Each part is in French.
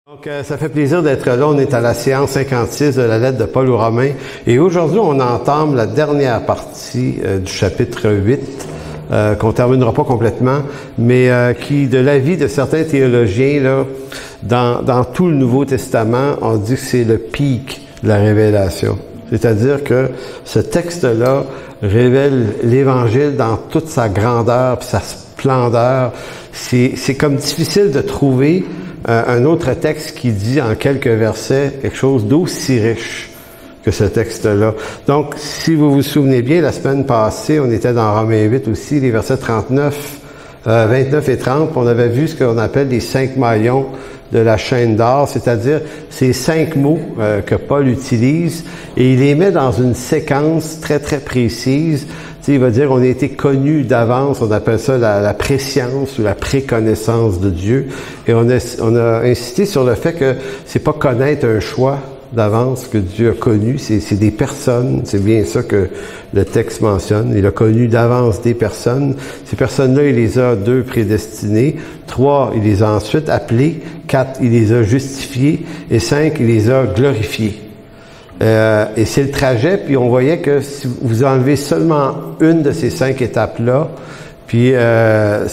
Donc, ça fait plaisir d'être là. On est à la séance 56 de la lettre de Paul aux Romains. Et aujourd'hui, on entame la dernière partie du chapitre 8, qu'on terminera pas complètement, mais qui, de l'avis de certains théologiens, là, dans tout le Nouveau Testament, on dit que c'est le pic de la révélation. C'est-à-dire que ce texte-là révèle l'Évangile dans toute sa grandeur et sa splendeur. C'est comme difficile de trouver un autre texte qui dit en quelques versets quelque chose d'aussi riche que ce texte-là. Donc, si vous vous souvenez bien, la semaine passée, on était dans Romains 8 aussi, les versets 29 et 30, on avait vu ce qu'on appelle les 5 maillons de la chaîne d'or, c'est-à-dire ces 5 mots que Paul utilise, et il les met dans une séquence très, très précise. Tu sais, il va dire, on a été connus d'avance, on appelle ça la préscience ou la préconnaissance de Dieu, et on a insisté sur le fait que c'est pas connaître un choix d'avance que Dieu a connu, c'est des personnes, c'est bien ça que le texte mentionne. Il a connu d'avance des personnes. Ces personnes-là, il les a 2 prédestinées, 3, il les a ensuite appelées, 4, il les a justifiées, et 5, il les a glorifiées. Et c'est le trajet, puis on voyait que si vous enlevez seulement une de ces 5 étapes-là, puis le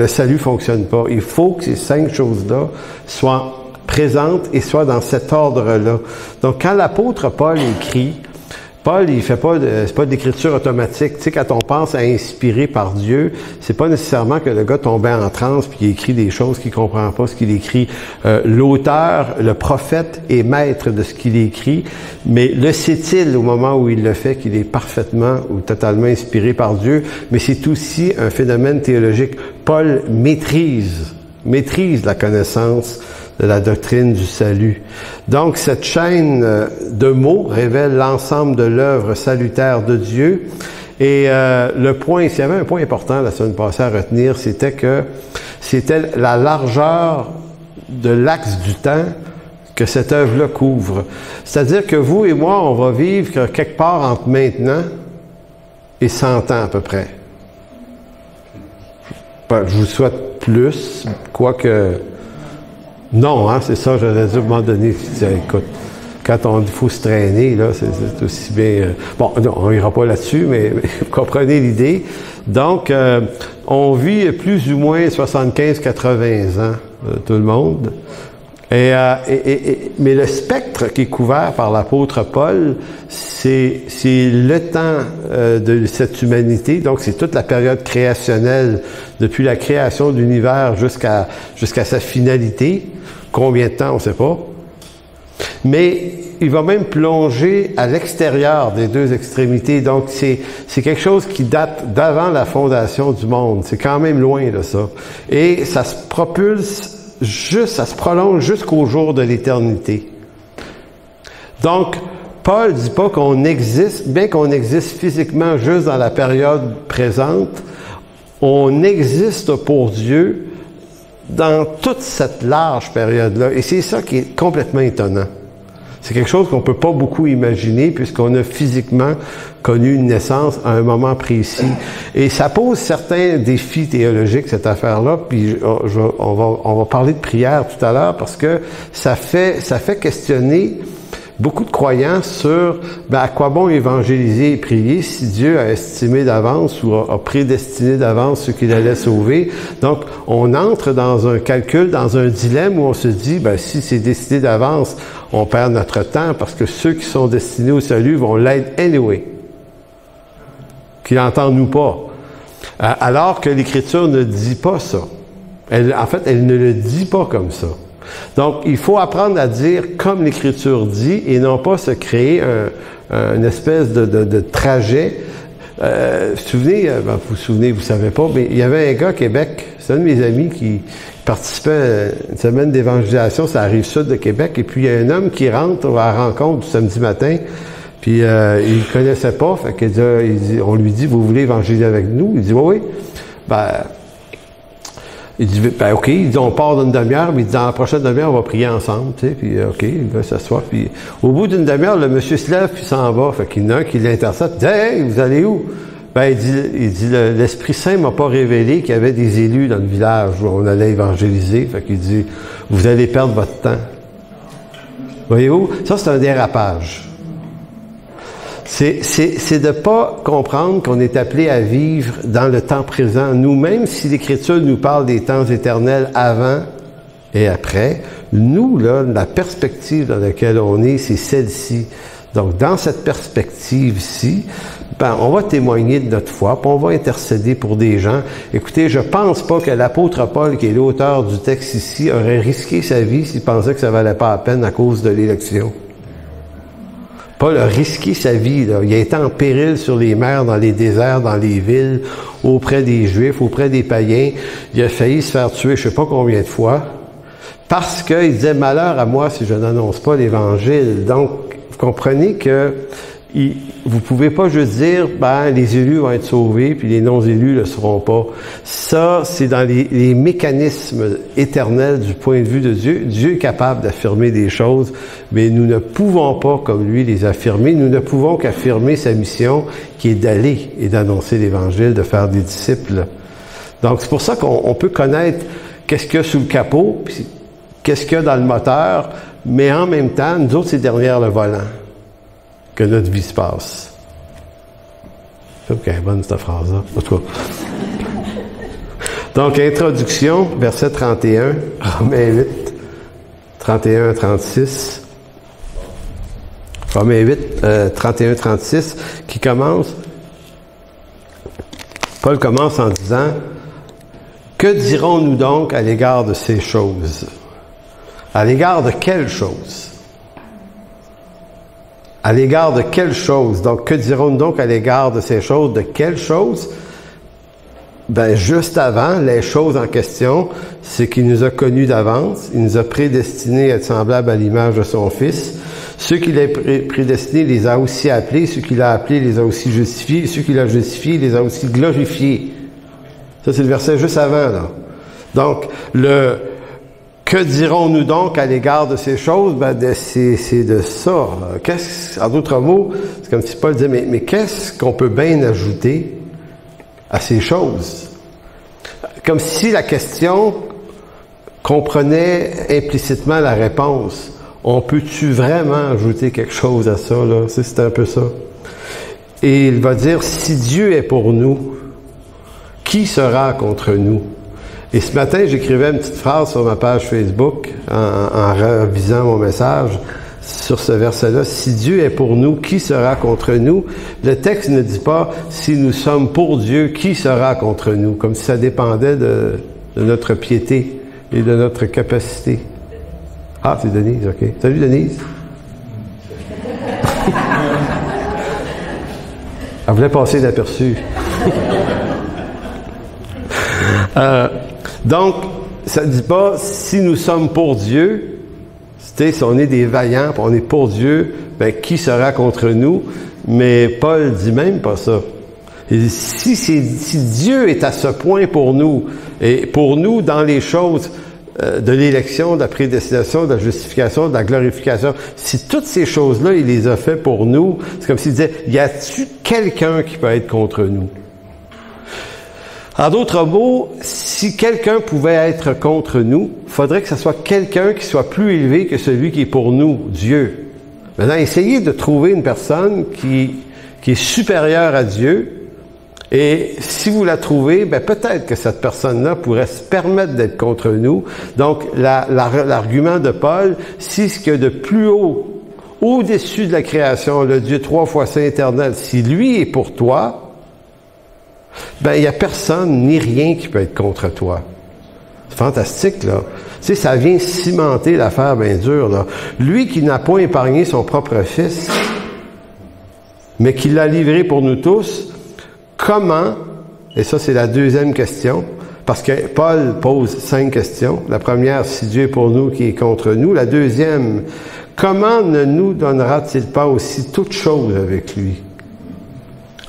salut fonctionne pas. Il faut que ces 5 choses-là soient présente et soit dans cet ordre-là. Donc, quand l'apôtre Paul écrit, Paul, il fait pas c'est pas d'écriture automatique. Tu sais, quand on pense à inspirer par Dieu, c'est pas nécessairement que le gars tombait en transe puis il écrit des choses qu'il comprend pas ce qu'il écrit. L'auteur, le prophète est maître de ce qu'il écrit, mais le sait-il au moment où il le fait qu'il est parfaitement ou totalement inspiré par Dieu, mais c'est aussi un phénomène théologique. Paul maîtrise la connaissance de la doctrine du salut. Donc, cette chaîne de mots révèle l'ensemble de l'œuvre salutaire de Dieu. Et le point, s'il y avait un point important la semaine passée à retenir, c'était que c'était la largeur de l'axe du temps que cette œuvre-là couvre. C'est-à-dire que vous et moi, on va vivre quelque part entre maintenant et 100 ans à peu près. Je vous souhaite plus, quoique... Non, hein, c'est ça, j'aurais dû à un moment donné, écoute, quand on dit faut se traîner, là, c'est aussi bien... bon, non, on ira pas là-dessus, mais vous comprenez l'idée. Donc, on vit plus ou moins 75-80 ans, tout le monde. Mais le spectre qui est couvert par l'apôtre Paul, c'est le temps de cette humanité. Donc, c'est toute la période créationnelle, depuis la création de l'univers jusqu'à sa finalité. Combien de temps, on ne sait pas. Mais il va même plonger à l'extérieur des 2 extrémités. Donc, c'est quelque chose qui date d'avant la fondation du monde. C'est quand même loin de ça. Et ça se propulse ça se prolonge jusqu'au jour de l'éternité. Donc, Paul dit pas qu'on existe, bien qu'on existe physiquement juste dans la période présente, on existe pour Dieu dans toute cette large période-là. Et c'est ça qui est complètement étonnant. C'est quelque chose qu'on peut pas beaucoup imaginer puisqu'on a physiquement connu une naissance à un moment précis. Et ça pose certains défis théologiques, cette affaire-là, puis on va parler de prière tout à l'heure parce que ça fait questionner beaucoup de croyants sur à quoi bon évangéliser et prier si Dieu a estimé d'avance ou a prédestiné d'avance ceux qu'il allait sauver. Donc, on entre dans un calcul, dans un dilemme où on se dit, si c'est décidé d'avance, on perd notre temps parce que ceux qui sont destinés au salut vont l'être anyway. Qu'ils l'entendent ou pas. Alors que l'Écriture ne dit pas ça. Elle ne le dit pas comme ça. Donc, il faut apprendre à dire comme l'Écriture dit et non pas se créer une espèce de trajet. Vous vous souvenez, vous savez pas, mais il y avait un gars à Québec, c'est un de mes amis qui participait à une semaine d'évangélisation, ça arrive sud de Québec, et puis il y a un homme qui rentre à la rencontre du samedi matin, puis il ne connaissait pas, fait qu'il dit, on lui dit, vous voulez évangéliser avec nous? Il dit, oui. Il dit, OK, il dit, on part d'une demi-heure, mais il dit, dans la prochaine demi-heure, on va prier ensemble, tu sais, puis OK, il va s'asseoir, puis au bout d'une demi-heure, le monsieur se lève, puis s'en va, fait qu'il y en a un qui l'intercepte, il dit, hey, vous allez où? Ben, il dit l'Esprit Saint m'a pas révélé qu'il y avait des élus dans le village où on allait évangéliser. Fait qu'il dit, vous allez perdre votre temps. Voyez-vous? Ça, c'est un dérapage. C'est de pas comprendre qu'on est appelé à vivre dans le temps présent. Nous-mêmes, si l'Écriture nous parle des temps éternels avant et après, nous, là, la perspective dans laquelle on est, c'est celle-ci. Donc, dans cette perspective-ci, ben, on va témoigner de notre foi, puis on va intercéder pour des gens. Écoutez, je pense pas que l'apôtre Paul, qui est l'auteur du texte ici, aurait risqué sa vie s'il pensait que ça valait pas la peine à cause de l'élection. Paul a risqué sa vie, là. Il a été en péril sur les mers, dans les déserts, dans les villes, auprès des Juifs, auprès des païens. Il a failli se faire tuer je sais pas combien de fois, parce qu'il disait « Malheur à moi si je n'annonce pas l'Évangile ». Donc, vous comprenez que vous pouvez pas juste dire ben les élus vont être sauvés puis les non-élus le seront pas. Ça, c'est dans les mécanismes éternels du point de vue de Dieu. Dieu est capable d'affirmer des choses, mais nous ne pouvons pas, comme lui, les affirmer. Nous ne pouvons qu'affirmer sa mission qui est d'aller et d'annoncer l'Évangile, de faire des disciples. Donc, c'est pour ça qu'on peut connaître qu'est-ce qu'il y a sous le capot, puis qu'est-ce qu'il y a dans le moteur, mais en même temps, nous autres, c'est derrière le volant que notre vie se passe. OK, bonne cette phrase-là. En tout cas. Donc, introduction, verset 31, Romains 8, 31 à 36. Romains 8, 31 à 36, qui commence. Paul commence en disant, « Que dirons-nous donc à l'égard de ces choses? » À l'égard de quelles choses? À l'égard de quelles choses? Donc, que dirons-nous donc à l'égard de ces choses? De quelles choses? Ben, juste avant, les choses en question, c'est qu'il nous a connus d'avance, il nous a prédestinés à être semblables à l'image de son Fils. Ceux qu'il a prédestinés les a aussi appelés, ceux qu'il a appelés les a aussi justifiés, ceux qu'il a justifiés les a aussi glorifiés. Ça, c'est le verset juste avant, là. Donc, que dirons-nous donc à l'égard de ces choses? Ben, c'est de ça. En d'autres mots, c'est comme si Paul disait, mais qu'est-ce qu'on peut bien ajouter à ces choses? Comme si la question comprenait implicitement la réponse. On peut-tu vraiment ajouter quelque chose à ça, là? C'est un peu ça. Et il va dire, si Dieu est pour nous, qui sera contre nous? Et ce matin, j'écrivais une petite phrase sur ma page Facebook en revisant mon message sur ce verset-là. Si Dieu est pour nous, qui sera contre nous? Le texte ne dit pas si nous sommes pour Dieu, qui sera contre nous? Comme si ça dépendait de notre piété et de notre capacité. Ah, c'est Denise, OK. Salut Denise. Elle voulait passer inaperçue. Donc, ça ne dit pas si nous sommes pour Dieu, si on est des vaillants, on est pour Dieu, ben qui sera contre nous? Mais Paul dit même pas ça. Il dit, si Dieu est à ce point pour nous, et pour nous dans les choses de l'élection, de la prédestination, de la justification, de la glorification, si toutes ces choses-là, il les a fait pour nous, c'est comme s'il disait, y a-t-il quelqu'un qui peut être contre nous? En d'autres mots, si quelqu'un pouvait être contre nous, il faudrait que ce soit quelqu'un qui soit plus élevé que celui qui est pour nous, Dieu. Maintenant, essayez de trouver une personne qui est supérieure à Dieu, et si vous la trouvez, ben peut-être que cette personne-là pourrait se permettre d'être contre nous. Donc, l'argument de Paul, si ce qu'il y a de plus haut, au-dessus de la création, le Dieu 3 fois saint éternel, si lui est pour toi, ben, il n'y a personne ni rien qui peut être contre toi. C'est fantastique, là. Tu sais, ça vient cimenter l'affaire bien dure, là. Lui qui n'a pas épargné son propre Fils, mais qui l'a livré pour nous tous, comment, et ça c'est la deuxième question, parce que Paul pose 5 questions. La première, si Dieu est pour nous, qui est contre nous. La deuxième, comment ne nous donnera-t-il pas aussi toutes choses avec lui?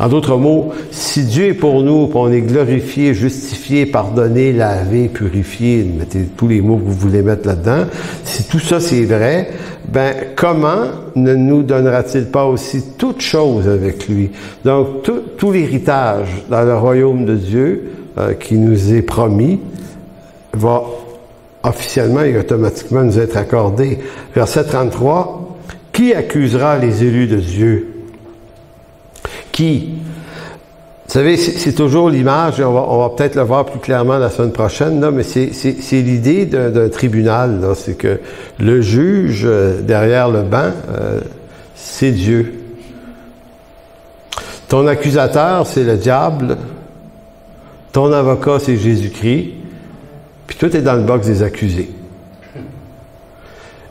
En d'autres mots, si Dieu est pour nous, puis on est glorifié, justifié, pardonné, lavé, purifié, mettez tous les mots que vous voulez mettre là-dedans, si tout ça c'est vrai, ben comment ne nous donnera-t-il pas aussi toutes choses avec lui? Donc, tout l'héritage dans le royaume de Dieu qui nous est promis va officiellement et automatiquement nous être accordé. Verset 33, « Qui accusera les élus de Dieu? » Qui? Vous savez, c'est toujours l'image, et on va peut-être le voir plus clairement la semaine prochaine, là, mais c'est l'idée d'un tribunal. C'est que le juge derrière le banc, c'est Dieu. Ton accusateur, c'est le diable. Ton avocat, c'est Jésus-Christ. Puis tout est dans le box des accusés.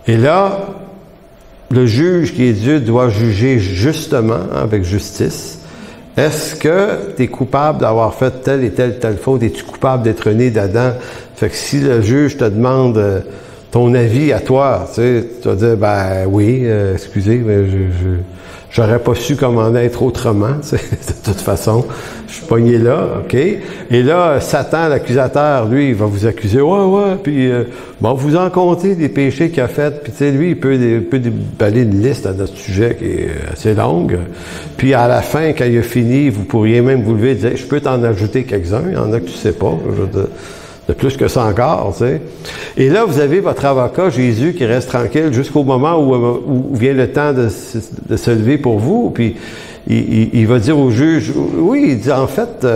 Et là, le juge qui est Dieu doit juger justement, avec justice. Est-ce que tu es coupable d'avoir fait telle et telle faute? Es-tu coupable d'être né d'Adam? Fait que si le juge te demande ton avis à toi, tu vas dire, ben oui, excusez, mais j'aurais pas su comment être autrement, de toute façon. Je suis pogné là, OK? Et là, Satan, l'accusateur, lui, il va vous accuser, puis bon, vous en comptez des péchés qu'il a fait, puis tu sais, lui, il peut déballer une liste à notre sujet qui est assez longue. Puis à la fin, quand il a fini, vous pourriez même vous lever et dire, je peux t'en ajouter quelques-uns, il y en a que tu sais pas, de plus que ça encore, tu sais. Et là, vous avez votre avocat, Jésus, qui reste tranquille jusqu'au moment où vient le temps de se lever pour vous, puis il va dire au juge, oui, il dit en fait,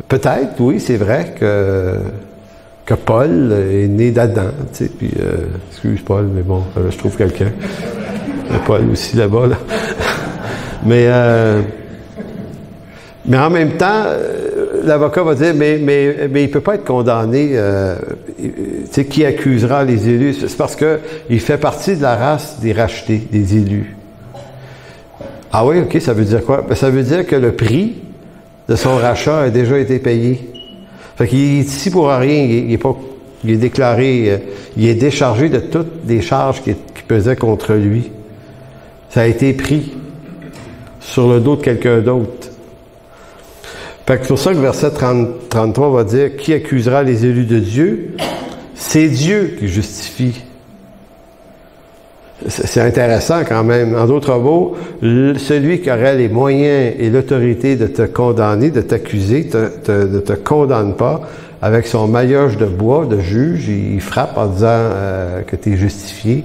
peut-être, oui, c'est vrai que Paul est né d'Adam, tu sais, puis, excuse Paul, mais bon, je trouve quelqu'un. Il y a Paul aussi là-bas, là. Mais en même temps, l'avocat va dire, mais il peut pas être condamné, tu sais, qui accusera les élus? C'est parce que il fait partie de la race des rachetés, des élus. Ah oui, OK, ça veut dire quoi? Ben, ça veut dire que le prix de son rachat a déjà été payé. Fait qu'il est ici pour rien, il est déclaré, il est déchargé de toutes les charges qui pesaient contre lui. Ça a été pris sur le dos de quelqu'un d'autre. Fait que c'est pour ça que le verset 33 va dire, qui accusera les élus de Dieu? C'est Dieu qui justifie. C'est intéressant quand même. En d'autres mots, celui qui aurait les moyens et l'autorité de te condamner, de t'accuser, ne te condamne pas. Avec son maillotche de bois, de juge, il frappe en disant que tu es justifié,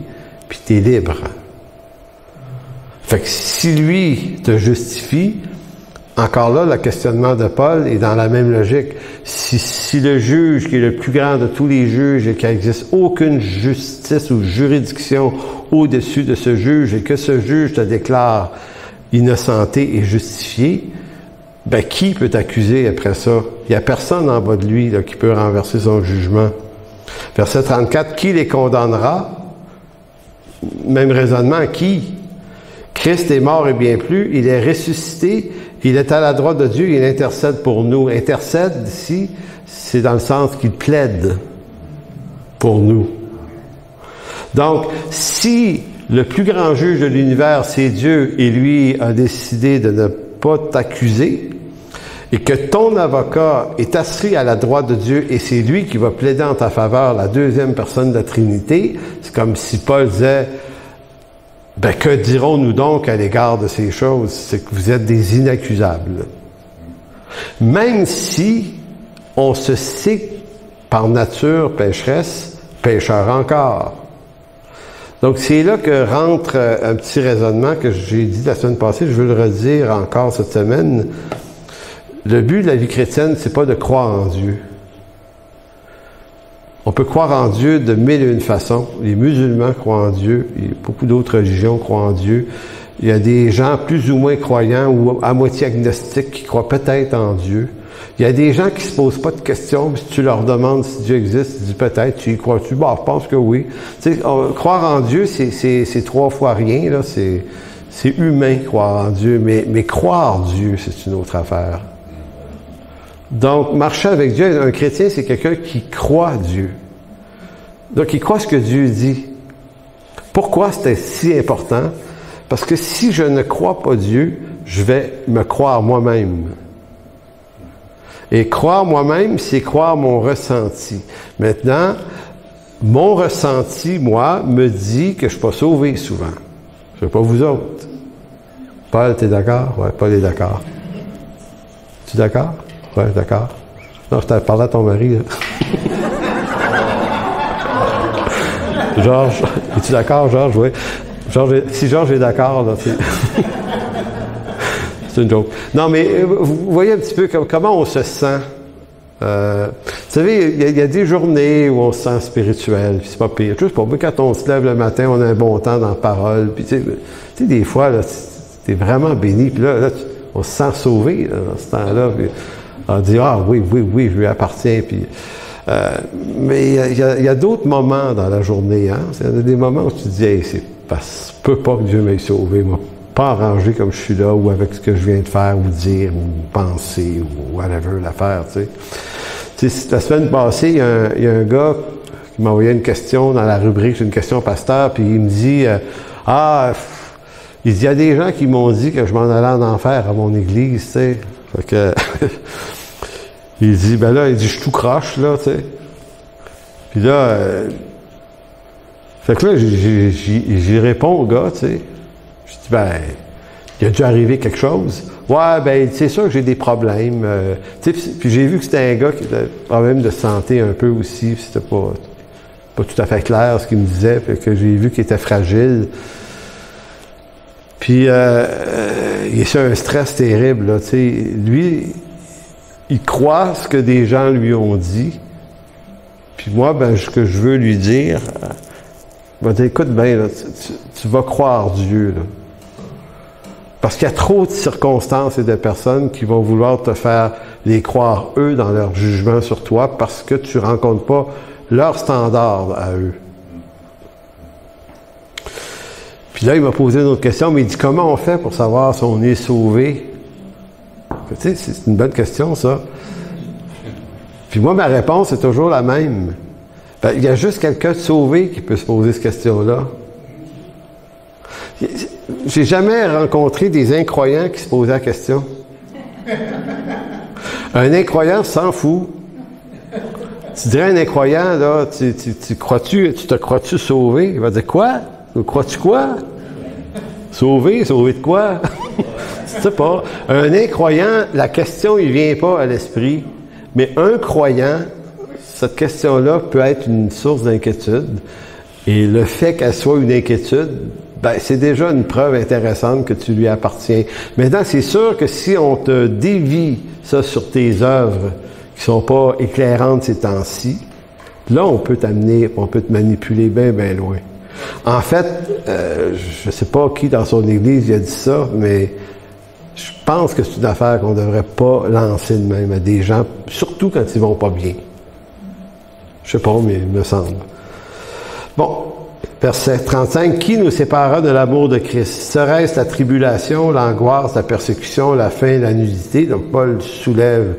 puis tu es libre. Fait que si lui te justifie, encore là, le questionnement de Paul est dans la même logique. Si le juge, qui est le plus grand de tous les juges et qu'il n'existe aucune justice ou juridiction au-dessus de ce juge et que ce juge te déclare innocenté et justifié, ben qui peut t'accuser après ça? Il n'y a personne en bas de lui là, qui peut renverser son jugement. Verset 34, qui les condamnera? Même raisonnement, qui? Christ est mort et bien plus, il est ressuscité, il est à la droite de Dieu, il intercède pour nous. Intercède ici, c'est dans le sens qu'il plaide pour nous. Donc, si le plus grand juge de l'univers, c'est Dieu, et lui a décidé de ne pas t'accuser, et que ton avocat est assis à la droite de Dieu, et c'est lui qui va plaider en ta faveur, la deuxième personne de la Trinité, c'est comme si Paul disait, ben, que dirons-nous donc à l'égard de ces choses? C'est que vous êtes des inaccusables. Même si on se sait par nature pécheresse, pécheur encore. Donc, c'est là que rentre un petit raisonnement que j'ai dit la semaine passée, je veux le redire encore cette semaine. Le but de la vie chrétienne, c'est pas de croire en Dieu. On peut croire en Dieu de mille et une façons. Les musulmans croient en Dieu, et beaucoup d'autres religions croient en Dieu. Il y a des gens plus ou moins croyants ou à moitié agnostiques qui croient peut-être en Dieu. Il y a des gens qui se posent pas de questions, puis si tu leur demandes si Dieu existe, ils disent peut-être, tu y crois-tu? Bon, je pense que oui. Tu sais, croire en Dieu, c'est trois fois rien, là. C'est humain, croire en Dieu, mais croire Dieu, c'est une autre affaire. Donc, marcher avec Dieu, un chrétien, c'est quelqu'un qui croit Dieu. Donc, il croit ce que Dieu dit. Pourquoi c'était si important? Parce que si je ne crois pas Dieu, je vais me croire moi-même. Et croire moi-même, c'est croire mon ressenti. Maintenant, mon ressenti, moi, me dit que je ne suis pas sauvé souvent. Je ne sais pas vous autres. Paul, t'es d'accord? Oui, Paul est d'accord. Tu es d'accord? Oui, d'accord. Non, je t'ai parlé à ton mari, là. Georges, es-tu d'accord, Georges? Oui. Georges, si Georges est d'accord, là, c'est une joke. Non, mais vous voyez un petit peu comment on se sent. Vous savez, il y a des journées où on se sent spirituel, puis c'est pas pire. Juste pour moi, quand on se lève le matin, on a un bon temps dans la parole, puis tu sais, des fois, là, t'es vraiment béni, puis là on se sent sauvé, là, dans ce temps-là, puis on dit, ah oui, je lui appartiens, puis... mais il y a d'autres moments dans la journée, hein. Il y a des moments où tu te dis, hey, ça se peut pas que Dieu m'ait sauvé, moi. Pas arrangé comme je suis là, ou avec ce que je viens de faire, ou dire, ou penser, ou whatever l'affaire, tu sais. Tu sais, la semaine passée, il y a un gars qui m'a envoyé une question dans la rubrique, j'ai une question pasteur, puis il me dit, il dit, il y a des gens qui m'ont dit que je m'en allais en enfer à mon église, tu sais. Fait que, il dit, ben là, il dit, je suis tout croche, là, tu sais. Puis là, fait que là, j'y réponds au gars, tu sais. Je dis, ben, il a dû arriver quelque chose. Ouais, ben, c'est sûr que j'ai des problèmes. Tu sais, puis j'ai vu que c'était un gars qui avait des problèmes de santé un peu aussi, puis c'était pas tout à fait clair ce qu'il me disait, puis que j'ai vu qu'il était fragile. Puis, il est sur un stress terrible, là, tu sais. Lui, il croit ce que des gens lui ont dit. Puis moi, ben, ce que je veux lui dire, ben, écoute bien, là, tu vas croire Dieu, là. Parce qu'il y a trop de circonstances et de personnes qui vont vouloir te faire les croire, eux, dans leur jugement sur toi, parce que tu ne rencontres pas leur standard à eux. Puis là, il m'a posé une autre question, mais il dit, comment on fait pour savoir si on est sauvé? Tu sais, c'est une bonne question, ça. Puis moi, ma réponse est toujours la même. Ben, il y a juste quelqu'un de sauvé qui peut se poser cette question-là. J'ai jamais rencontré des incroyants qui se posaient la question. Un incroyant s'en fout. Tu dirais à un incroyant, là, tu te crois-tu sauvé? Il va dire, quoi? Crois-tu quoi? Sauvé? Sauvé de quoi? Tu sais pas. Un incroyant, la question, il vient pas à l'esprit. Mais un croyant, cette question-là peut être une source d'inquiétude. Et le fait qu'elle soit une inquiétude, ben, c'est déjà une preuve intéressante que tu lui appartiens. Maintenant, c'est sûr que si on te dévie ça sur tes œuvres qui sont pas éclairantes ces temps-ci, là, on peut t'amener, on peut te manipuler bien, bien loin. En fait, je sais pas qui dans son église a dit ça, mais je pense que c'est une affaire qu'on ne devrait pas lancer de même à des gens, surtout quand ils vont pas bien. Je sais pas, mais il me semble. Bon, verset 35. « Qui nous séparera de l'amour de Christ? Serait-ce la tribulation, l'angoisse, la persécution, la faim, la nudité? » Donc, Paul soulève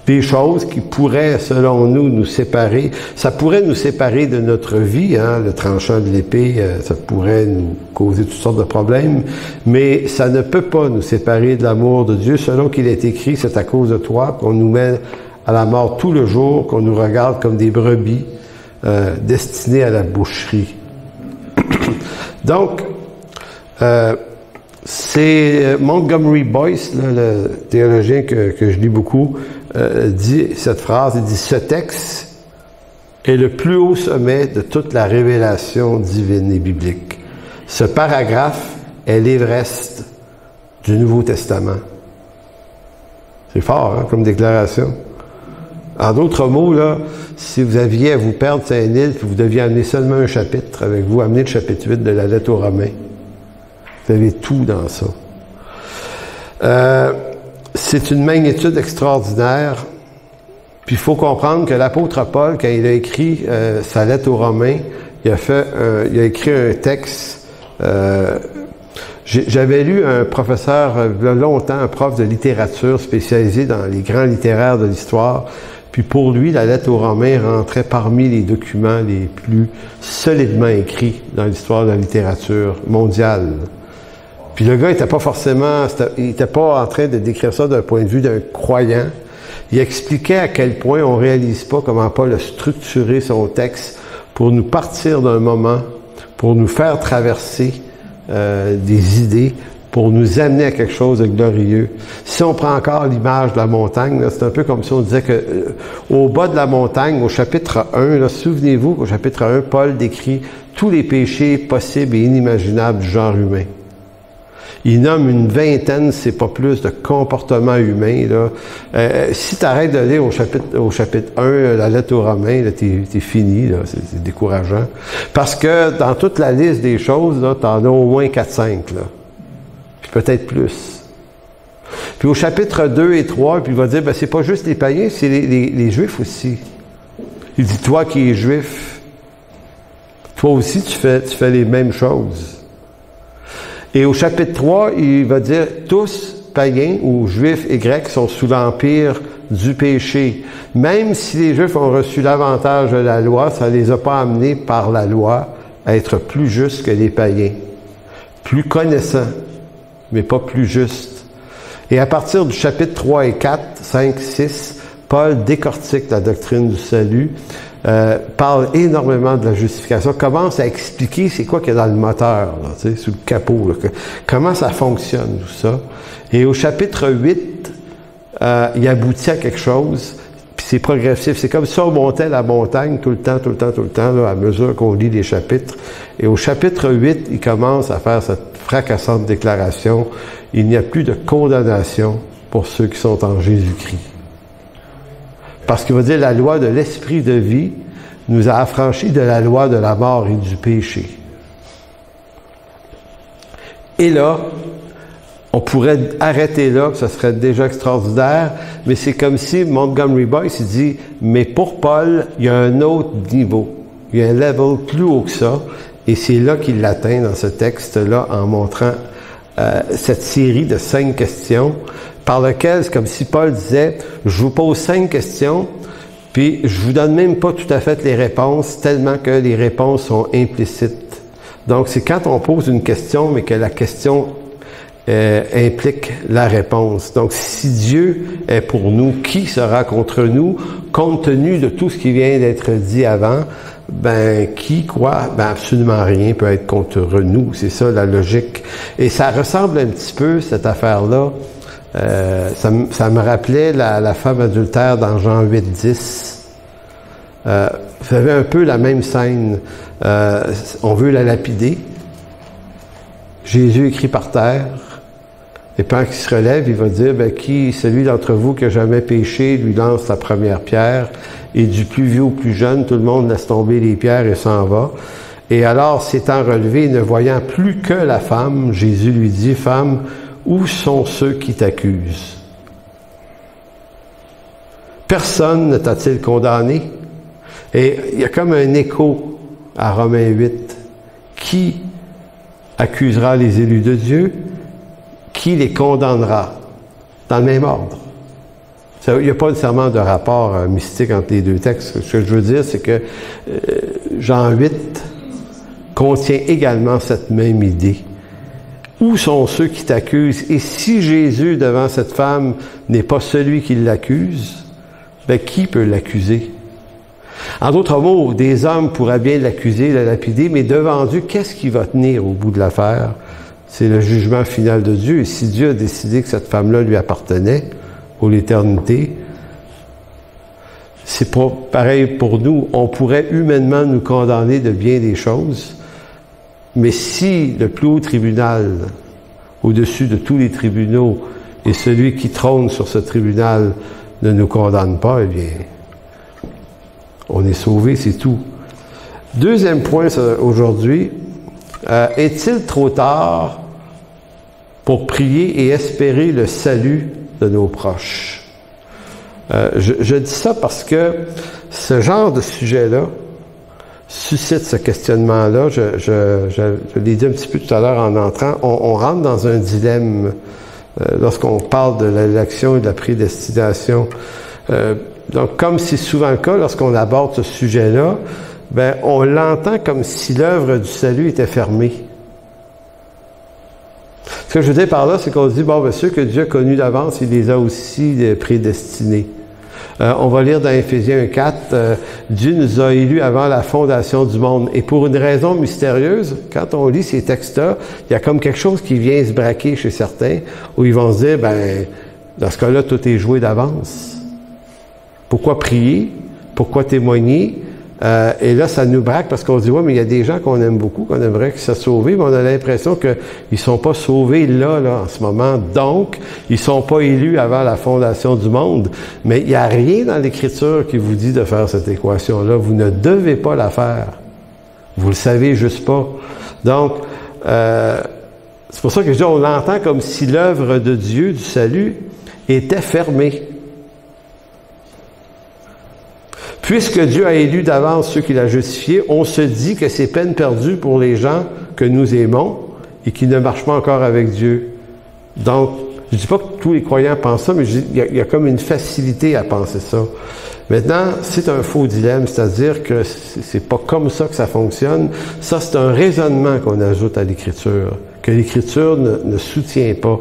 des choses qui pourraient, selon nous séparer. Ça pourrait nous séparer de notre vie, hein, le tranchant de l'épée, ça pourrait nous causer toutes sortes de problèmes, mais ça ne peut pas nous séparer de l'amour de Dieu. Selon qu'il est écrit, c'est à cause de toi qu'on nous met à la mort tout le jour, qu'on nous regarde comme des brebis destinées à la boucherie. Donc, c'est Montgomery Boyce, là, le théologien que je lis beaucoup, dit cette phrase, il dit « Ce texte est le plus haut sommet de toute la révélation divine et biblique. Ce paragraphe est l'Everest du Nouveau Testament. » C'est fort, hein, comme déclaration. En d'autres mots, là, si vous aviez à vous perdre Saint-Nil, puis vous deviez amener seulement un chapitre avec vous, amenez le chapitre 8 de la lettre aux Romains. Vous avez tout dans ça. C'est une magnitude extraordinaire. Puis il faut comprendre que l'apôtre Paul, quand il a écrit sa lettre aux Romains, il a écrit un texte. J'avais lu un professeur, il y a longtemps, un prof de littérature spécialisé dans les grands littéraires de l'histoire. Puis pour lui, la lettre aux Romains rentrait parmi les documents les plus solidement écrits dans l'histoire de la littérature mondiale. Puis le gars était pas forcément, il était pas en train de décrire ça d'un point de vue d'un croyant. Il expliquait à quel point on réalise pas comment Paul a structuré son texte pour nous partir d'un moment, pour nous faire traverser des idées, pour nous amener à quelque chose de glorieux. Si on prend encore l'image de la montagne, là, c'est un peu comme si on disait que au bas de la montagne, au chapitre 1, là, souvenez-vous qu'au chapitre 1, Paul décrit tous les péchés possibles et inimaginables du genre humain. Il nomme une vingtaine, c'est pas plus, de comportements humains. Là. Si tu arrêtes de lire au chapitre 1, la lettre aux Romains, t'es fini, là, c'est décourageant. Parce que dans toute la liste des choses, tu en as au moins 4-5, là. Puis peut-être plus. Puis au chapitre 2 et 3, puis il va dire, ben c'est pas juste les païens, c'est les Juifs aussi. Il dit, toi qui es Juif, toi aussi tu fais les mêmes choses. Et au chapitre 3, il va dire, tous païens ou Juifs et Grecs sont sous l'empire du péché. Même si les Juifs ont reçu l'avantage de la loi, ça ne les a pas amenés par la loi à être plus justes que les païens. Plus connaissants, mais pas plus justes. Et à partir du chapitre 3 et 4, 5, 6, Paul décortique la doctrine du salut, parle énormément de la justification, commence à expliquer c'est quoi qu'il y a dans le moteur, là, tu sais, sous le capot, là, comment ça fonctionne, tout ça. Et au chapitre 8, il aboutit à quelque chose, puis c'est progressif. C'est comme si on montait la montagne tout le temps, là, à mesure qu'on lit les chapitres. Et au chapitre 8, il commence à faire cette fracassante déclaration. Il n'y a plus de condamnation pour ceux qui sont en Jésus-Christ. Parce qu'il va dire la loi de l'esprit de vie nous a affranchis de la loi de la mort et du péché. Et là, on pourrait arrêter là, que ce serait déjà extraordinaire, mais c'est comme si Montgomery Boyce il dit, mais pour Paul, il y a un autre niveau. Il y a un level plus haut que ça, et c'est là qu'il l'atteint dans ce texte-là en montrant cette série de 5 questions par lequel, c'est comme si Paul disait, je vous pose 5 questions, puis je vous donne même pas tout à fait les réponses, tellement que les réponses sont implicites. Donc, c'est quand on pose une question, mais que la question implique la réponse. Donc, si Dieu est pour nous, qui sera contre nous, compte tenu de tout ce qui vient d'être dit avant? Ben, qui, quoi? Ben, absolument rien peut être contre nous. C'est ça, la logique. Et ça ressemble un petit peu, cette affaire-là, ça me rappelait la femme adultère dans Jean 8, 10. Vous avez un peu la même scène. On veut la lapider. Jésus écrit par terre. Et pendant qu'il se relève, il va dire, ben, celui d'entre vous qui a jamais péché, lui lance la première pierre. Et du plus vieux au plus jeune, tout le monde laisse tomber les pierres et s'en va. Et alors, s'étant relevé, ne voyant plus que la femme, Jésus lui dit, femme, où sont ceux qui t'accusent? Personne ne t'a-t-il condamné? Et il y a comme un écho à Romains 8. Qui accusera les élus de Dieu? Qui les condamnera? Dans le même ordre. Il n'y a pas nécessairement de rapport mystique entre les deux textes. Ce que je veux dire, c'est que Jean 8 contient également cette même idée. Où sont ceux qui t'accusent? Et si Jésus, devant cette femme, n'est pas celui qui l'accuse, ben qui peut l'accuser? En d'autres mots, des hommes pourraient bien l'accuser, la lapider, mais devant Dieu, qu'est-ce qui va tenir au bout de l'affaire? C'est le jugement final de Dieu. Et si Dieu a décidé que cette femme-là lui appartenait pour l'éternité, c'est pas pareil pour nous. On pourrait humainement nous condamner de bien des choses, mais si le plus haut tribunal, au-dessus de tous les tribunaux, et celui qui trône sur ce tribunal ne nous condamne pas, eh bien, on est sauvé, c'est tout. Deuxième point aujourd'hui, est-il trop tard pour prier et espérer le salut de nos proches? Je dis ça parce que ce genre de sujet-là suscite ce questionnement-là. Je l'ai dit un petit peu tout à l'heure en entrant. On rentre dans un dilemme lorsqu'on parle de l'élection et de la prédestination. Donc, comme c'est souvent le cas lorsqu'on aborde ce sujet-là, ben, on l'entend comme si l'œuvre du salut était fermée. Ce que je veux dire par là, c'est qu'on se dit, bon, bien, ceux que Dieu a connus d'avance, il les a aussi prédestinés. On va lire dans Éphésiens 1:4, Dieu nous a élus avant la fondation du monde. Et pour une raison mystérieuse, quand on lit ces textes-là, il y a comme quelque chose qui vient se braquer chez certains, où ils vont se dire, ben, dans ce cas-là, tout est joué d'avance. Pourquoi prier? Pourquoi témoigner? Et là, ça nous braque parce qu'on se dit, ouais, mais il y a des gens qu'on aime beaucoup, qu'on aimerait qu'ils soient sauvés, mais on a l'impression qu'ils ne sont pas sauvés là, en ce moment. Donc, ils ne sont pas élus avant la fondation du monde. Mais il n'y a rien dans l'Écriture qui vous dit de faire cette équation-là. Vous ne devez pas la faire. Vous le savez juste pas. Donc, c'est pour ça que je dis, on l'entend comme si l'œuvre de Dieu, du salut, était fermée. Puisque Dieu a élu d'avance ceux qu'il a justifiés, on se dit que c'est peine perdue pour les gens que nous aimons et qui ne marchent pas encore avec Dieu. Donc, je ne dis pas que tous les croyants pensent ça, mais il y a comme une facilité à penser ça. Maintenant, c'est un faux dilemme, c'est-à-dire que c'est pas comme ça que ça fonctionne. Ça, c'est un raisonnement qu'on ajoute à l'Écriture, que l'Écriture ne soutient pas.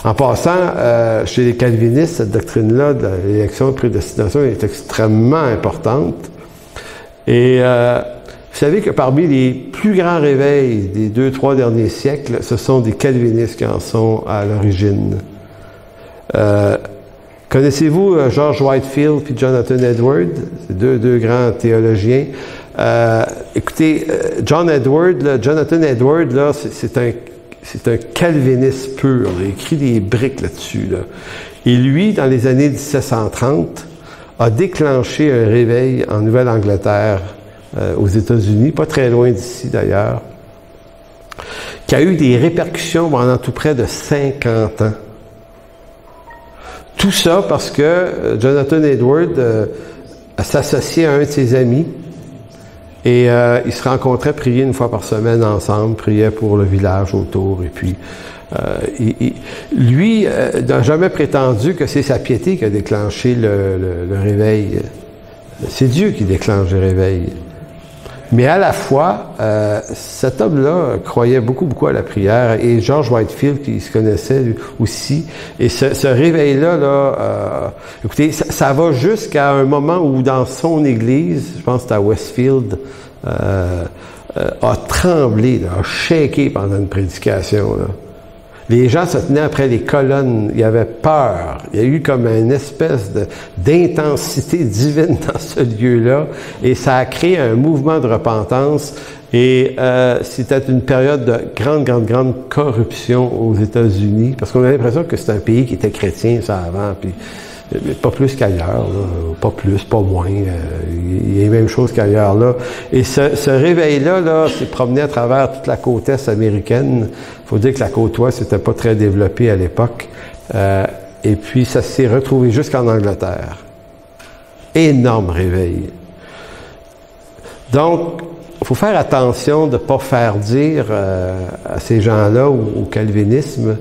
En passant, chez les calvinistes, cette doctrine-là de l'élection de prédestination est extrêmement importante. Et vous savez que parmi les plus grands réveils des 2-3 derniers siècles, ce sont des calvinistes qui en sont à l'origine. Connaissez-vous George Whitefield puis Jonathan Edwards? C'est deux grands théologiens. Écoutez, Jonathan Edwards, là, c'est un calviniste pur. Il a écrit des briques là-dessus. Là. Et lui, dans les années 1730, a déclenché un réveil en Nouvelle-Angleterre, aux États-Unis, pas très loin d'ici d'ailleurs, qui a eu des répercussions pendant tout près de 50 ans. Tout ça parce que Jonathan Edwards s'associait à un de ses amis et ils se rencontraient prier une fois par semaine ensemble, priaient pour le village autour et puis lui n'a jamais prétendu que c'est sa piété qui a déclenché le réveil. C'est Dieu qui déclenche le réveil. Mais à la fois, cet homme-là croyait beaucoup à la prière et George Whitefield, qui se connaissait lui aussi. Et ce réveil-là, écoutez, ça va jusqu'à un moment où dans son église, je pense que c'était à Westfield, a tremblé, là, a shaké pendant une prédication. Là. Les gens se tenaient après les colonnes, il y avait peur. Il y a eu comme une espèce d'intensité divine dans ce lieu-là et ça a créé un mouvement de repentance et c'était une période de grande corruption aux États-Unis parce qu'on a l'impression que c'est un pays qui était chrétien, ça, avant, puis pas plus qu'ailleurs, là, pas plus, pas moins, il y a les mêmes choses qu'ailleurs, là. Et ce réveil-là, là, s'est promené à travers toute la côte est américaine. Il faut dire que la côte ouest n'était pas très développée à l'époque. Et puis, ça s'est retrouvé jusqu'en Angleterre. Énorme réveil. Donc, il faut faire attention de ne pas faire dire à ces gens-là, au calvinisme,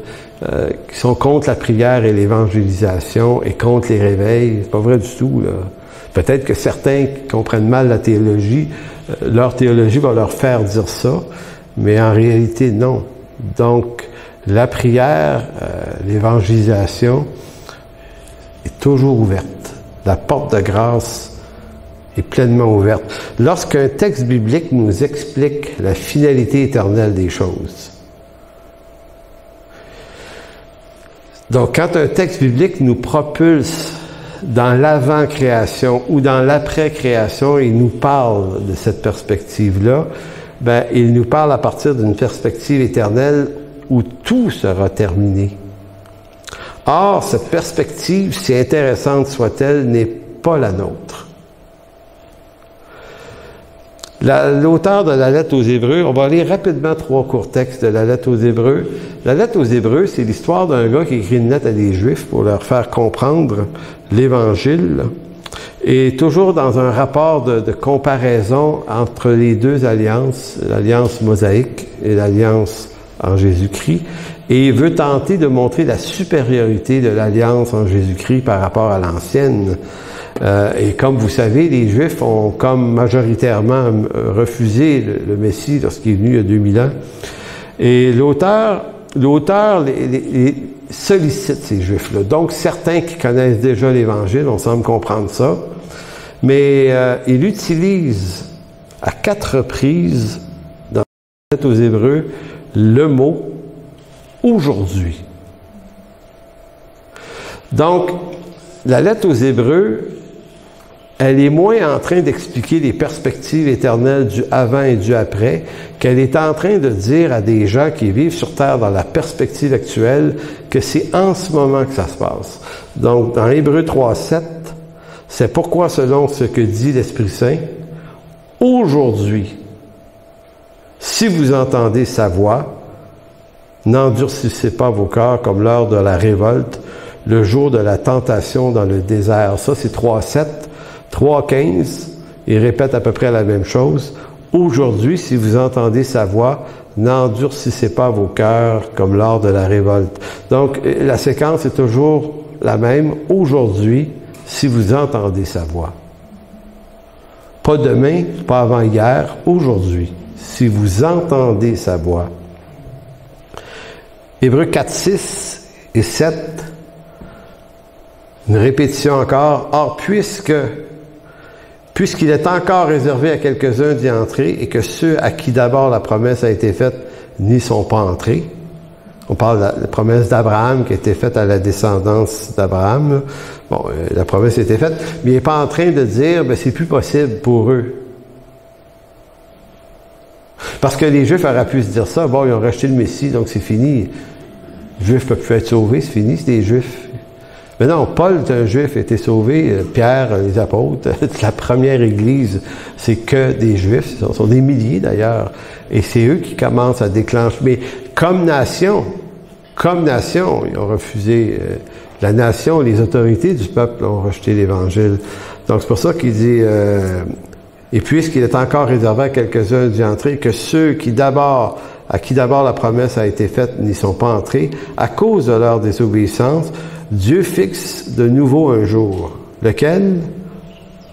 qui sont contre la prière et l'évangélisation et contre les réveils. C'est pas vrai du tout, là. Peut-être que certains qui comprennent mal la théologie, leur théologie va leur faire dire ça, mais en réalité, non. Donc, la prière, l'évangélisation est toujours ouverte. La porte de grâce est pleinement ouverte. Lorsqu'un texte biblique nous explique la finalité éternelle des choses, donc, quand un texte biblique nous propulse dans l'avant-création ou dans l'après-création, il nous parle de cette perspective-là, ben, il nous parle à partir d'une perspective éternelle où tout sera terminé. Or, cette perspective, si intéressante soit-elle, n'est pas la nôtre. L'auteur de la lettre aux Hébreux, on va lire rapidement 3 courts textes de la lettre aux Hébreux. La lettre aux Hébreux, c'est l'histoire d'un gars qui écrit une lettre à des Juifs pour leur faire comprendre l'Évangile. Et toujours dans un rapport de comparaison entre les deux alliances, l'alliance mosaïque et l'alliance en Jésus-Christ. Et il veut tenter de montrer la supériorité de l'alliance en Jésus-Christ par rapport à l'ancienne. Et comme vous savez, les Juifs ont comme majoritairement refusé le Messie lorsqu'il est venu il y a 2000 ans. Et l'auteur l'auteur les sollicite ces Juifs-là. Donc, certains qui connaissent déjà l'Évangile, on semble comprendre ça, mais il utilise à 4 reprises dans la lettre aux Hébreux le mot « aujourd'hui ». Donc, la lettre aux Hébreux, elle est moins en train d'expliquer les perspectives éternelles du avant et du après, qu'elle est en train de dire à des gens qui vivent sur Terre dans la perspective actuelle que c'est en ce moment que ça se passe. Donc, dans Hébreux 3:7, c'est pourquoi, selon ce que dit l'Esprit Saint, aujourd'hui, si vous entendez sa voix, n'endurcissez pas vos cœurs comme l'heure de la révolte, le jour de la tentation dans le désert. Ça, c'est 3:7. 3:15, il répète à peu près la même chose. Aujourd'hui, si vous entendez sa voix, n'endurcissez pas vos cœurs comme lors de la révolte. Donc, la séquence est toujours la même. Aujourd'hui, si vous entendez sa voix. Pas demain, pas avant-hier, aujourd'hui, si vous entendez sa voix. Hébreux 4:6 et 7, une répétition encore. Or, puisqu'il est encore réservé à quelques-uns d'y entrer, et que ceux à qui d'abord la promesse a été faite n'y sont pas entrés. On parle de la promesse d'Abraham qui a été faite à la descendance d'Abraham. Bon, la promesse a été faite, mais il n'est pas en train de dire, c'est plus possible pour eux. Parce que les Juifs auraient pu se dire ça, bon, ils ont rejeté le Messie, donc c'est fini. Les Juifs ne peuvent plus être sauvés, c'est fini, c'est des Juifs. Mais non, Paul est un Juif, a été sauvé, Pierre, les apôtres, la première Église, c'est que des Juifs, ce sont des milliers d'ailleurs, et c'est eux qui commencent à déclencher. Mais comme nation, ils ont refusé, la nation, les autorités du peuple ont rejeté l'Évangile. Donc c'est pour ça qu'il dit, et puisqu'il est encore réservé à quelques-uns d'y entrer, que ceux à qui d'abord la promesse a été faite n'y sont pas entrés, à cause de leur désobéissance, Dieu fixe de nouveau un jour. Lequel?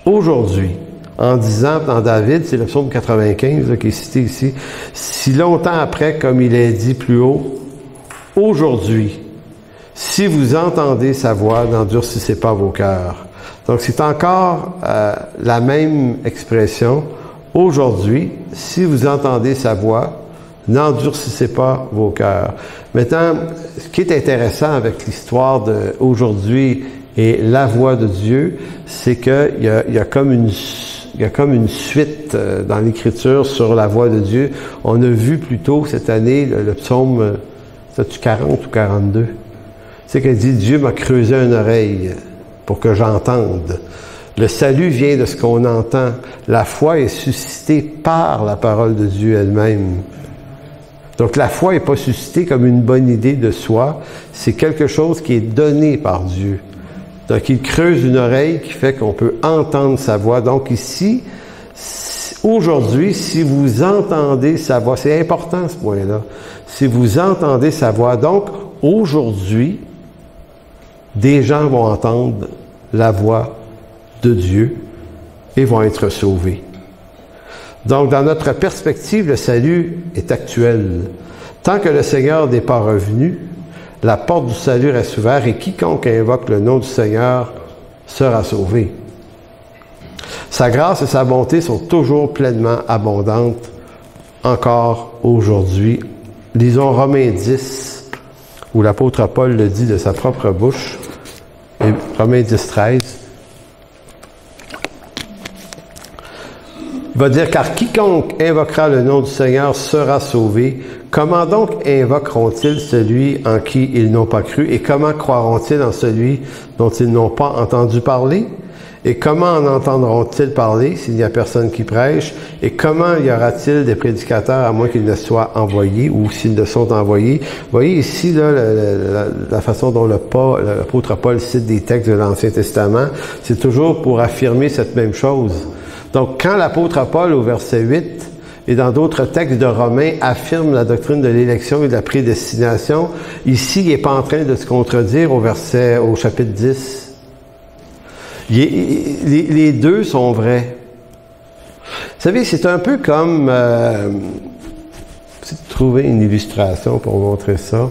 Aujourd'hui. En disant, dans David, c'est le psaume 95 là, qui est cité ici, si longtemps après, comme il est dit plus haut, aujourd'hui, si vous entendez sa voix, n'endurcissez pas vos cœurs. Donc c'est encore la même expression. Aujourd'hui, si vous entendez sa voix, n'endurcissez pas vos cœurs. Maintenant, ce qui est intéressant avec l'histoire d'aujourd'hui et la voix de Dieu, c'est qu'il y a comme une suite dans l'Écriture sur la voix de Dieu. On a vu plus tôt cette année le psaume, c'est-tu 40 ou 42? C'est qu'elle dit, Dieu m'a creusé une oreille pour que j'entende. Le salut vient de ce qu'on entend. La foi est suscitée par la parole de Dieu elle-même. Donc la foi n'est pas suscitée comme une bonne idée de soi, c'est quelque chose qui est donné par Dieu. Donc il creuse une oreille qui fait qu'on peut entendre sa voix. Donc ici, aujourd'hui, si vous entendez sa voix, c'est important ce point-là, si vous entendez sa voix, donc aujourd'hui, des gens vont entendre la voix de Dieu et vont être sauvés. Donc, dans notre perspective, le salut est actuel. Tant que le Seigneur n'est pas revenu, la porte du salut reste ouverte et quiconque invoque le nom du Seigneur sera sauvé. Sa grâce et sa bonté sont toujours pleinement abondantes, encore aujourd'hui. Lisons Romains 10, où l'apôtre Paul le dit de sa propre bouche, et Romains 10, 13. Il va dire, car quiconque invoquera le nom du Seigneur sera sauvé. Comment donc invoqueront-ils celui en qui ils n'ont pas cru? Et comment croiront-ils en celui dont ils n'ont pas entendu parler? Et comment en entendront-ils parler s'il n'y a personne qui prêche? Et comment y aura-t-il des prédicateurs à moins qu'ils ne soient envoyés ou s'ils ne sont envoyés? Vous voyez ici là, la façon dont l'apôtre Paul cite des textes de l'Ancien Testament, c'est toujours pour affirmer cette même chose. Donc, quand l'apôtre Paul, au verset 8, et dans d'autres textes de Romains, affirme la doctrine de l'élection et de la prédestination, ici, il n'est pas en train de se contredire au chapitre 10. Les deux sont vrais. Vous savez, c'est un peu comme... trouver une illustration pour montrer ça.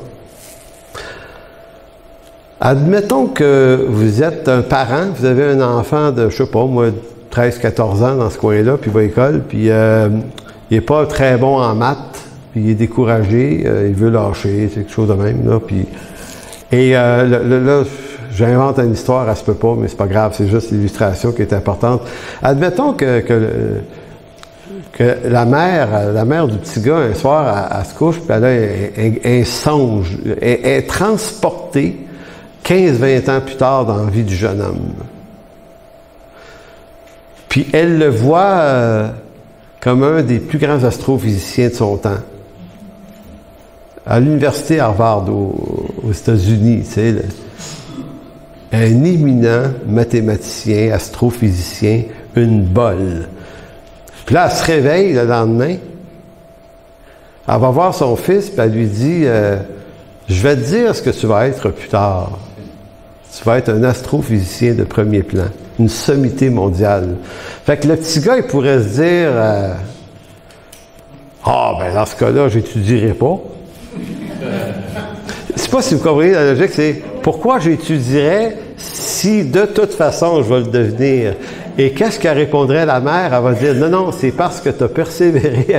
Admettons que vous êtes un parent, vous avez un enfant de, je sais pas, moi, 13-14 ans dans ce coin-là, puis il va à l'école, puis il est pas très bon en maths, puis il est découragé, il veut lâcher, c'est quelque chose de même, là, puis... Et là, j'invente une histoire, elle se peut pas, mais c'est pas grave, c'est juste l'illustration qui est importante. Admettons que la mère du petit gars, un soir, elle se couche, puis elle a un songe, elle est transportée 15-20 ans plus tard dans la vie du jeune homme. Puis elle le voit comme un des plus grands astrophysiciens de son temps. À l'université Harvard aux États-Unis, tu sais, un éminent mathématicien, astrophysicien, une bolle. Puis là, elle se réveille le lendemain, elle va voir son fils, puis elle lui dit je vais te dire ce que tu vas être plus tard. Tu vas être un astrophysicien de premier plan, une sommité mondiale. Fait que le petit gars, il pourrait se dire ben dans ce cas-là, j'étudierai pas. Je sais pas si vous comprenez la logique, c'est pourquoi j'étudierais si de toute façon je vais le devenir. Et qu'est-ce qu'elle répondrait la mère? Elle va dire non, c'est parce que tu as persévéré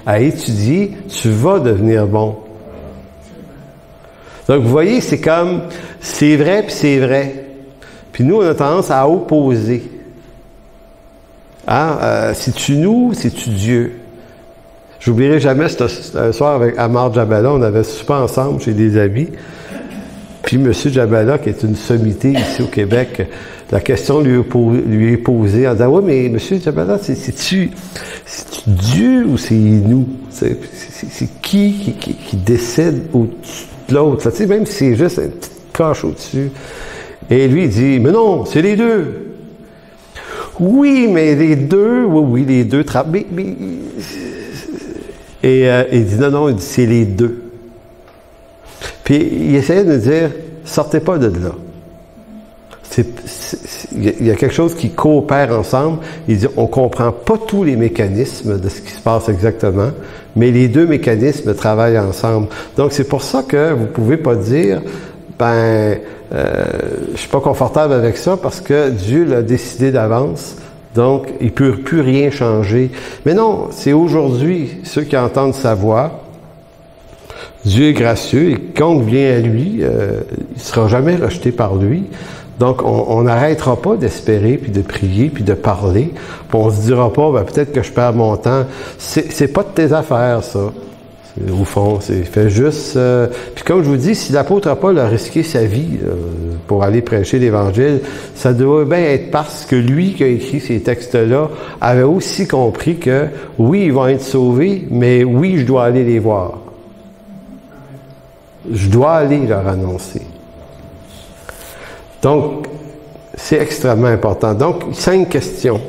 à étudier, tu vas devenir bon. Donc vous voyez, c'est comme c'est vrai puis c'est vrai. Puis nous, on a tendance à opposer. C'est-tu nous, c'est-tu Dieu? J'oublierai jamais un soir avec Amar Jabala, on avait soupé ensemble chez des amis. Puis M. Jabala, qui est une sommité ici au Québec, la question lui est posée en disant oui, mais M. Jabala, c'est-tu Dieu ou c'est nous? C'est qui décide au-dessus de l'autre? Tu sais, même si c'est juste une petite coche au-dessus. Et lui, il dit mais non, c'est les deux. Oui, mais les deux, oui, les deux mais et il dit non, il dit c'est les deux. Puis il essayait de nous dire sortez pas de là. Il y a quelque chose qui coopère ensemble. Il dit on comprend pas tous les mécanismes de ce qui se passe exactement, mais les deux mécanismes travaillent ensemble. Donc c'est pour ça que vous pouvez pas dire je suis pas confortable avec ça parce que Dieu l'a décidé d'avance. Donc, il ne peut plus rien changer. Mais non, c'est aujourd'hui, ceux qui entendent sa voix, Dieu est gracieux, et quand vient à lui, il ne sera jamais rejeté par lui. Donc, on n'arrêtera pas d'espérer, puis de prier, puis de parler. Puis on se dira pas, peut-être que je perds mon temps. C'est pas de tes affaires, ça. Au fond, c'est fait juste... puis comme je vous dis, si l'apôtre Paul a risqué sa vie pour aller prêcher l'Évangile, ça doit bien être parce que lui qui a écrit ces textes-là avait aussi compris que oui, ils vont être sauvés, mais oui, je dois aller les voir. Je dois aller leur annoncer. Donc, c'est extrêmement important. Donc, 5 questions.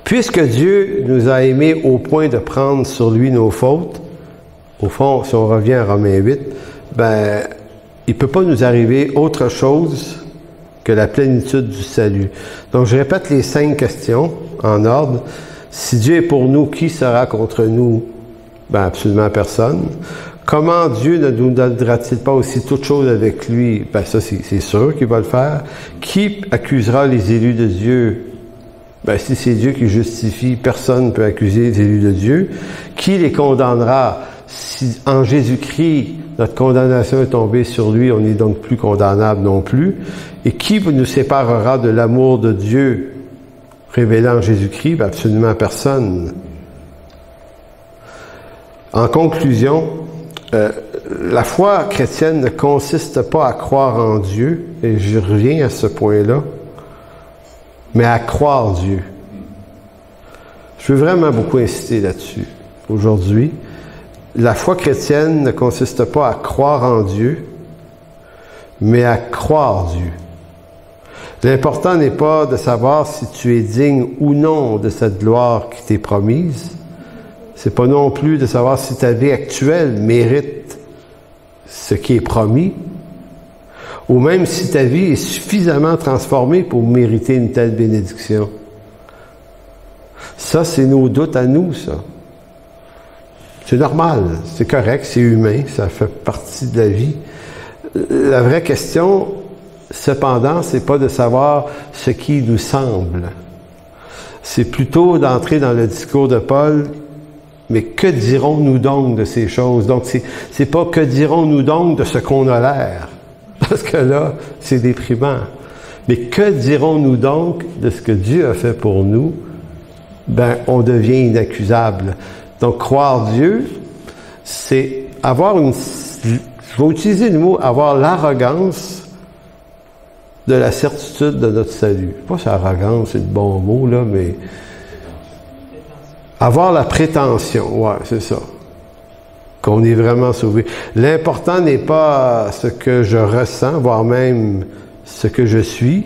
Puisque Dieu nous a aimés au point de prendre sur lui nos fautes, au fond, si on revient à Romains 8, il ne peut pas nous arriver autre chose que la plénitude du salut. Donc, je répète les 5 questions en ordre. Si Dieu est pour nous, qui sera contre nous? Absolument personne. Comment Dieu ne nous donnera-t-il pas aussi toutes choses avec lui? Ça, c'est sûr qu'il va le faire. Qui accusera les élus de Dieu? Si c'est Dieu qui justifie, personne ne peut accuser les élus de Dieu. Qui les condamnera? Si en Jésus-Christ, notre condamnation est tombée sur lui, on n'est donc plus condamnable non plus. Et qui nous séparera de l'amour de Dieu révélé en Jésus-Christ? Absolument personne. En conclusion, la foi chrétienne ne consiste pas à croire en Dieu, et je reviens à ce point-là, mais à croire Dieu. Je veux vraiment beaucoup insister là-dessus aujourd'hui. La foi chrétienne ne consiste pas à croire en Dieu, mais à croire Dieu. L'important n'est pas de savoir si tu es digne ou non de cette gloire qui t'est promise. C'est pas non plus de savoir si ta vie actuelle mérite ce qui est promis, ou même si ta vie est suffisamment transformée pour mériter une telle bénédiction. Ça, c'est nos doutes à nous, ça. C'est normal, c'est correct, c'est humain, ça fait partie de la vie. La vraie question, cependant, c'est pas de savoir ce qui nous semble. C'est plutôt d'entrer dans le discours de Paul, mais que dirons-nous donc de ces choses? Donc, c'est pas que dirons-nous donc de ce qu'on a l'air, parce que là, c'est déprimant. Mais que dirons-nous donc de ce que Dieu a fait pour nous? Ben, on devient inaccusable. Donc, croire Dieu, c'est avoir je vais utiliser le mot, avoir l'arrogance de la certitude de notre salut. Je sais pas si arrogance, c'est le bon mot, là, mais avoir la prétention, ouais, c'est ça. Qu'on est vraiment sauvé. L'important n'est pas ce que je ressens, voire même ce que je suis,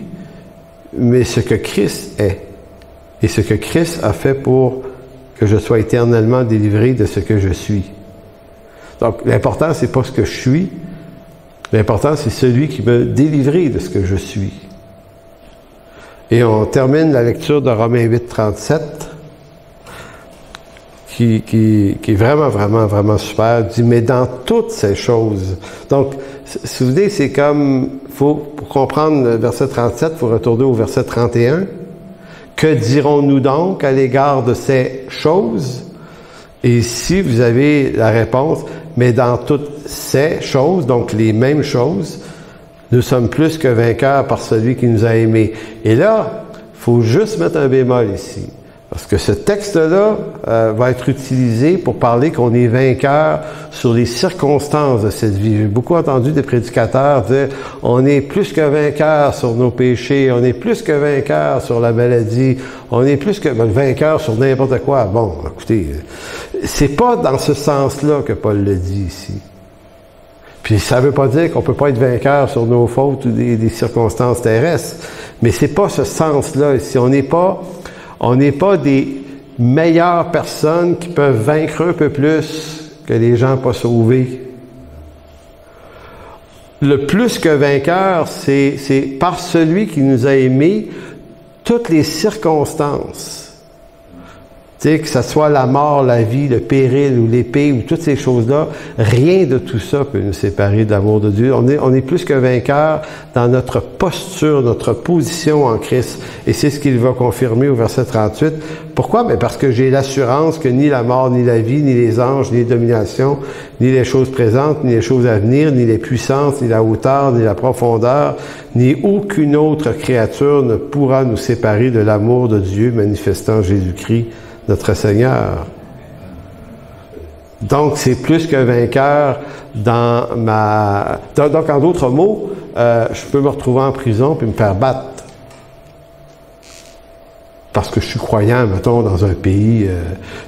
mais ce que Christ est. Et ce que Christ a fait pour que je sois éternellement délivré de ce que je suis. Donc, l'important, c'est pas ce que je suis. L'important, c'est celui qui m'a délivré de ce que je suis. Et on termine la lecture de Romains 8, 37, qui est vraiment, vraiment, vraiment super. Il dit, mais dans toutes ces choses. Donc, si vous voulez, c'est comme, pour comprendre le verset 37, il faut retourner au verset 31. Que dirons-nous donc à l'égard de ces choses? Et ici, vous avez la réponse, mais dans toutes ces choses, donc les mêmes choses, nous sommes plus que vainqueurs par celui qui nous a aimés. Et là, il faut juste mettre un bémol ici. Parce que ce texte-là va être utilisé pour parler qu'on est vainqueur sur les circonstances de cette vie. J'ai beaucoup entendu des prédicateurs dire « on est plus que vainqueur sur nos péchés, on est plus que vainqueur sur la maladie, on est plus que vainqueur sur n'importe quoi. » Bon, écoutez, c'est pas dans ce sens-là que Paul le dit ici. Puis ça veut pas dire qu'on peut pas être vainqueur sur nos fautes ou des circonstances terrestres, mais c'est pas ce sens-là ici. On n'est pas des meilleures personnes qui peuvent vaincre un peu plus que les gens pas sauvés. Le plus que vainqueur, c'est par celui qui nous a aimés toutes les circonstances. Tu sais, que ce soit la mort, la vie, le péril ou l'épée ou toutes ces choses-là, rien de tout ça peut nous séparer de l'amour de Dieu. On est plus que vainqueurs dans notre posture, notre position en Christ. Et c'est ce qu'il va confirmer au verset 38. Pourquoi? Mais parce que j'ai l'assurance que ni la mort, ni la vie, ni les anges, ni les dominations, ni les choses présentes, ni les choses à venir, ni les puissances, ni la hauteur, ni la profondeur, ni aucune autre créature ne pourra nous séparer de l'amour de Dieu manifestant Jésus-Christ, notre Seigneur. Donc, c'est plus qu'un vainqueur dans ma... Donc, en d'autres mots, je peux me retrouver en prison puis me faire battre. Parce que je suis croyant, mettons, dans un pays...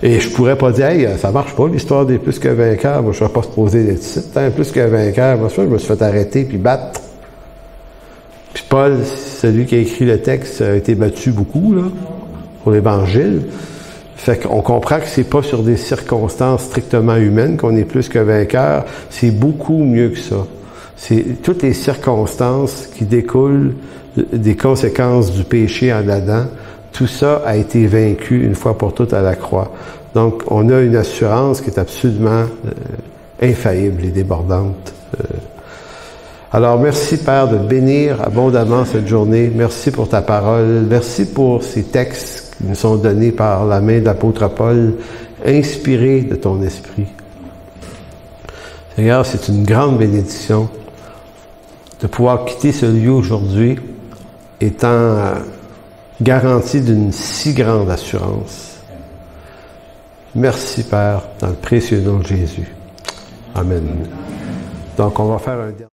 et je pourrais pas dire, hey, ça marche pas, l'histoire des plus que vainqueurs. Moi, je ne vais pas se poser des titres. Hein, plus que vainqueur. Moi, je me suis fait arrêter puis battre. Puis Paul, celui qui a écrit le texte, a été battu beaucoup, là, pour l'Évangile. Fait qu'on comprend que c'est pas sur des circonstances strictement humaines qu'on est plus que vainqueur. C'est beaucoup mieux que ça. C'est toutes les circonstances qui découlent des conséquences du péché en Adam. Tout ça a été vaincu une fois pour toutes à la croix. Donc, on a une assurance qui est absolument infaillible et débordante. Alors, merci Père de bénir abondamment cette journée. Merci pour ta parole. Merci pour ces textes qui nous sont donnés par la main de l'apôtre Paul, inspirés de ton esprit. Seigneur, c'est une grande bénédiction de pouvoir quitter ce lieu aujourd'hui étant garanti d'une si grande assurance. Merci Père, dans le précieux nom de Jésus. Amen. Donc, on va faire un dernier...